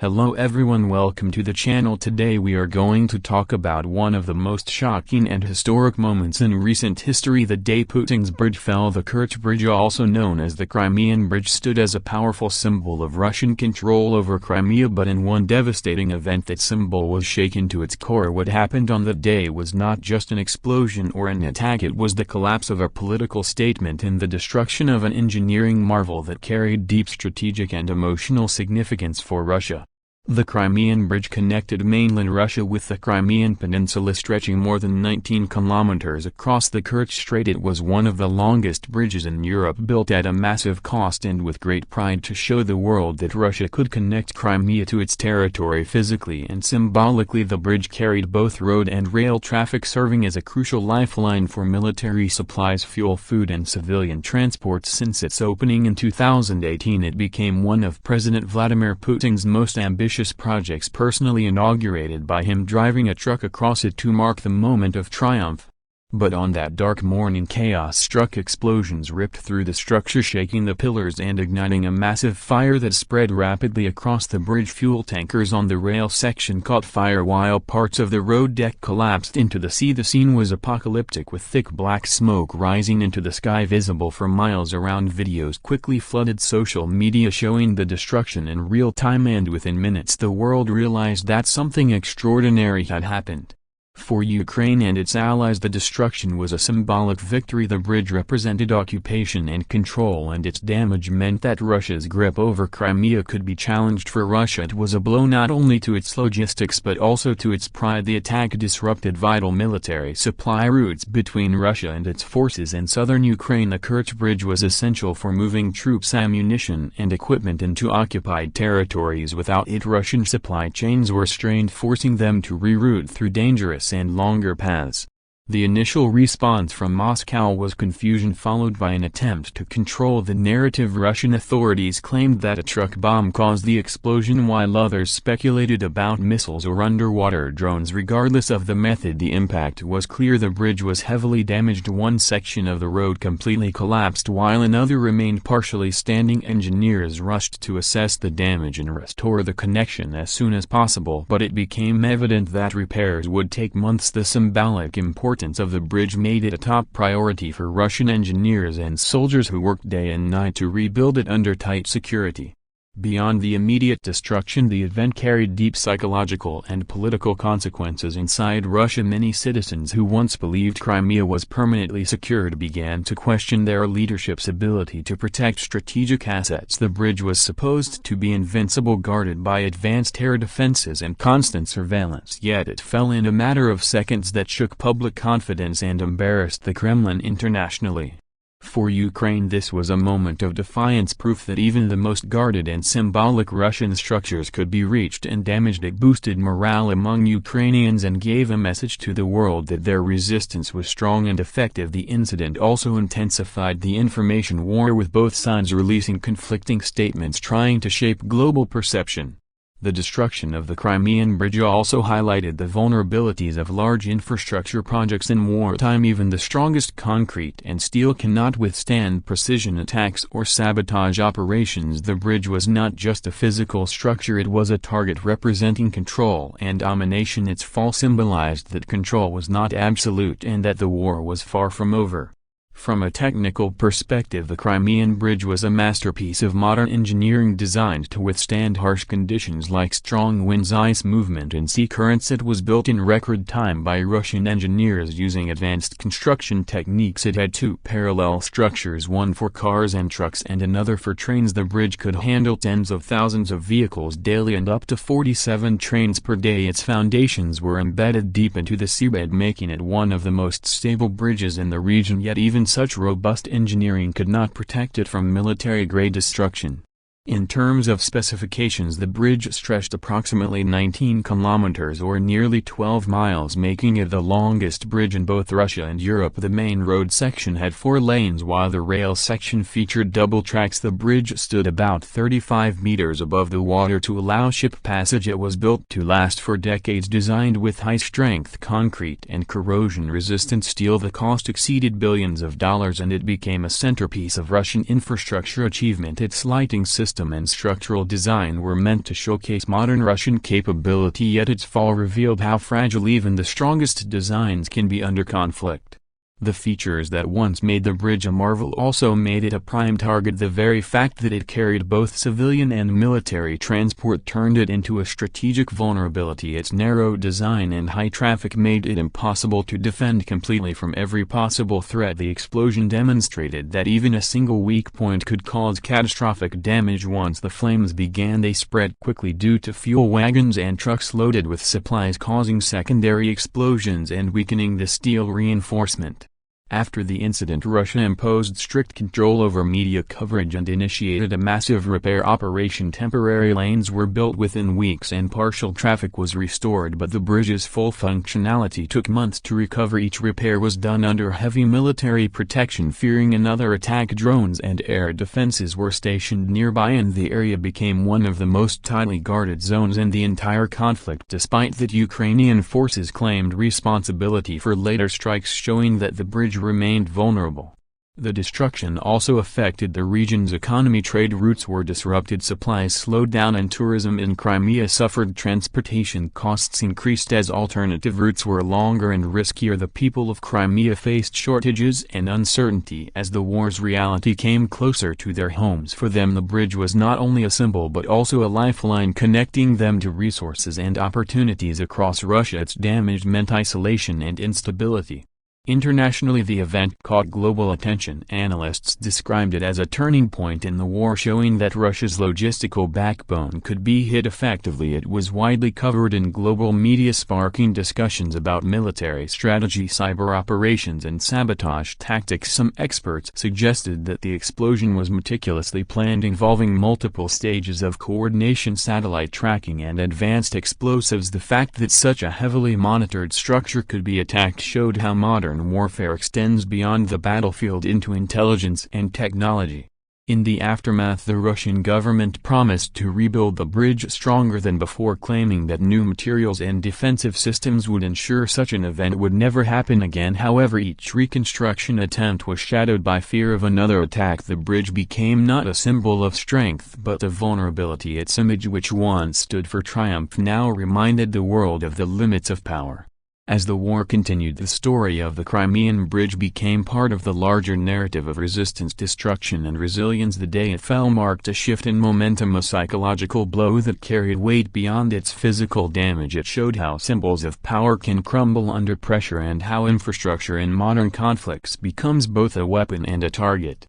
Hello everyone, welcome to the channel. Today we are going to talk about one of the most shocking and historic moments in recent history, the day Putin's bridge fell. The Kerch Bridge, also known as the Crimean Bridge, stood as a powerful symbol of Russian control over Crimea, but in one devastating event that symbol was shaken to its core. What happened on that day was not just an explosion or an attack, it was the collapse of a political statement and the destruction of an engineering marvel that carried deep strategic and emotional significance for Russia. The Crimean Bridge connected mainland Russia with the Crimean Peninsula, stretching more than 19 kilometers across the Kerch Strait. It was one of the longest bridges in Europe, built at a massive cost and with great pride to show the world that Russia could connect Crimea to its territory physically and symbolically. The bridge carried both road and rail traffic, serving as a crucial lifeline for military supplies, fuel, food and civilian transport. Since its opening in 2018, it became one of President Vladimir Putin's most ambitious projects, personally inaugurated by him driving a truck across it to mark the moment of triumph. But on that dark morning, chaos struck. Explosions ripped through the structure, shaking the pillars and igniting a massive fire that spread rapidly across the bridge. Fuel tankers on the rail section caught fire while parts of the road deck collapsed into the sea. The scene was apocalyptic, with thick black smoke rising into the sky, visible for miles around. Videos quickly flooded social media showing the destruction in real time, and within minutes the world realized that something extraordinary had happened. For Ukraine and its allies, the destruction was a symbolic victory. The bridge represented occupation and control, and its damage meant that Russia's grip over Crimea could be challenged. For Russia, it was a blow not only to its logistics but also to its pride. The attack disrupted vital military supply routes between Russia and its forces in southern Ukraine. The Kerch Bridge was essential for moving troops, ammunition and equipment into occupied territories. Without it, Russian supply chains were strained, forcing them to reroute through dangerous and longer paths. The initial response from Moscow was confusion, followed by an attempt to control the narrative. Russian authorities claimed that a truck bomb caused the explosion, while others speculated about missiles or underwater drones. Regardless of the method, the impact was clear. The bridge was heavily damaged. One section of the road completely collapsed while another remained partially standing. Engineers rushed to assess the damage and restore the connection as soon as possible, but it became evident that repairs would take months. The symbolic importance of the bridge made it a top priority for Russian engineers and soldiers who worked day and night to rebuild it under tight security. Beyond the immediate destruction, the event carried deep psychological and political consequences inside Russia. Many citizens who once believed Crimea was permanently secured began to question their leadership's ability to protect strategic assets. The bridge was supposed to be invincible, guarded by advanced air defenses and constant surveillance, yet it fell in a matter of seconds that shook public confidence and embarrassed the Kremlin internationally. For Ukraine, this was a moment of defiance, proof that even the most guarded and symbolic Russian structures could be reached and damaged. It boosted morale among Ukrainians and gave a message to the world that their resistance was strong and effective. The incident also intensified the information war, with both sides releasing conflicting statements trying to shape global perception. The destruction of the Crimean Bridge also highlighted the vulnerabilities of large infrastructure projects in wartime. Even the strongest concrete and steel cannot withstand precision attacks or sabotage operations. The bridge was not just a physical structure, it was a target representing control and domination. Its fall symbolized that control was not absolute and that the war was far from over. From a technical perspective, the Crimean Bridge was a masterpiece of modern engineering, designed to withstand harsh conditions like strong winds, ice movement and sea currents. It was built in record time by Russian engineers using advanced construction techniques. It had two parallel structures, one for cars and trucks and another for trains. The bridge could handle tens of thousands of vehicles daily and up to 47 trains per day. Its foundations were embedded deep into the seabed, making it one of the most stable bridges in the region, yet even such robust engineering could not protect it from military-grade destruction. In terms of specifications, the bridge stretched approximately 19 kilometers or nearly 12 miles, making it the longest bridge in both Russia and Europe. The main road section had 4 lanes while the rail section featured double tracks. The bridge stood about 35 meters above the water to allow ship passage. It was built to last for decades, designed with high-strength concrete and corrosion-resistant steel. The cost exceeded billions of dollars and it became a centerpiece of Russian infrastructure achievement. Its lighting system system and structural design were meant to showcase modern Russian capability, yet its fall revealed how fragile even the strongest designs can be under conflict. The features that once made the bridge a marvel also made it a prime target. The very fact that it carried both civilian and military transport turned it into a strategic vulnerability. Its narrow design and high traffic made it impossible to defend completely from every possible threat. The explosion demonstrated that even a single weak point could cause catastrophic damage. Once the flames began, they spread quickly due to fuel wagons and trucks loaded with supplies, causing secondary explosions and weakening the steel reinforcement. After the incident, Russia imposed strict control over media coverage and initiated a massive repair operation. Temporary lanes were built within weeks and partial traffic was restored, but the bridge's full functionality took months to recover. Each repair was done under heavy military protection, fearing another attack. Drones and air defenses were stationed nearby, and the area became one of the most tightly guarded zones in the entire conflict. Despite that, Ukrainian forces claimed responsibility for later strikes, showing that the bridge remained vulnerable. The destruction also affected the region's economy. Trade routes were disrupted, supplies slowed down, and tourism in Crimea suffered. Transportation costs increased as alternative routes were longer and riskier. The people of Crimea faced shortages and uncertainty as the war's reality came closer to their homes. For them, the bridge was not only a symbol but also a lifeline, connecting them to resources and opportunities across Russia. Its damage meant isolation and instability. Internationally, the event caught global attention. Analysts described it as a turning point in the war, showing that Russia's logistical backbone could be hit effectively. It was widely covered in global media, sparking discussions about military strategy, cyber operations, and sabotage tactics. Some experts suggested that the explosion was meticulously planned, involving multiple stages of coordination, satellite tracking, and advanced explosives. The fact that such a heavily monitored structure could be attacked showed how modern warfare extends beyond the battlefield into intelligence and technology. In the aftermath, the Russian government promised to rebuild the bridge stronger than before, claiming that new materials and defensive systems would ensure such an event would never happen again. However, each reconstruction attempt was shadowed by fear of another attack. The bridge became not a symbol of strength but of vulnerability. Its image, which once stood for triumph, now reminded the world of the limits of power. As the war continued, the story of the Crimean Bridge became part of the larger narrative of resistance, destruction, and resilience. The day it fell marked a shift in momentum, a psychological blow that carried weight beyond its physical damage. It showed how symbols of power can crumble under pressure and how infrastructure in modern conflicts becomes both a weapon and a target.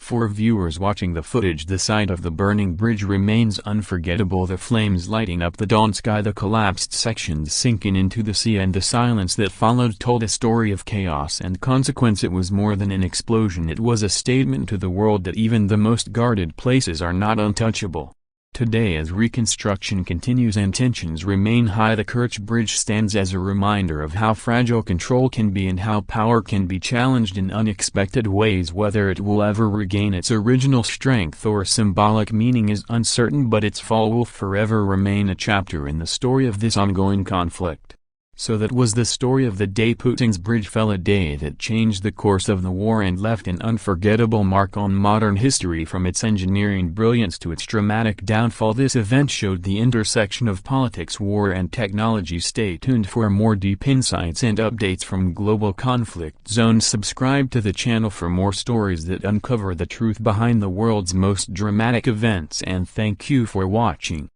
For viewers watching the footage, the sight of the burning bridge remains unforgettable. The flames lighting up the dawn sky, the collapsed sections sinking into the sea, and the silence that followed told a story of chaos and consequence. It was more than an explosion. It was a statement to the world that even the most guarded places are not untouchable. Today, as reconstruction continues and tensions remain high, the Kerch Bridge stands as a reminder of how fragile control can be and how power can be challenged in unexpected ways. Whether it will ever regain its original strength or symbolic meaning is uncertain, but its fall will forever remain a chapter in the story of this ongoing conflict. So that was the story of the day Putin's bridge fell, a day that changed the course of the war and left an unforgettable mark on modern history. From its engineering brilliance to its dramatic downfall, this event showed the intersection of politics, war, and technology. Stay tuned for more deep insights and updates from global conflict zones. Subscribe to the channel for more stories that uncover the truth behind the world's most dramatic events, and thank you for watching.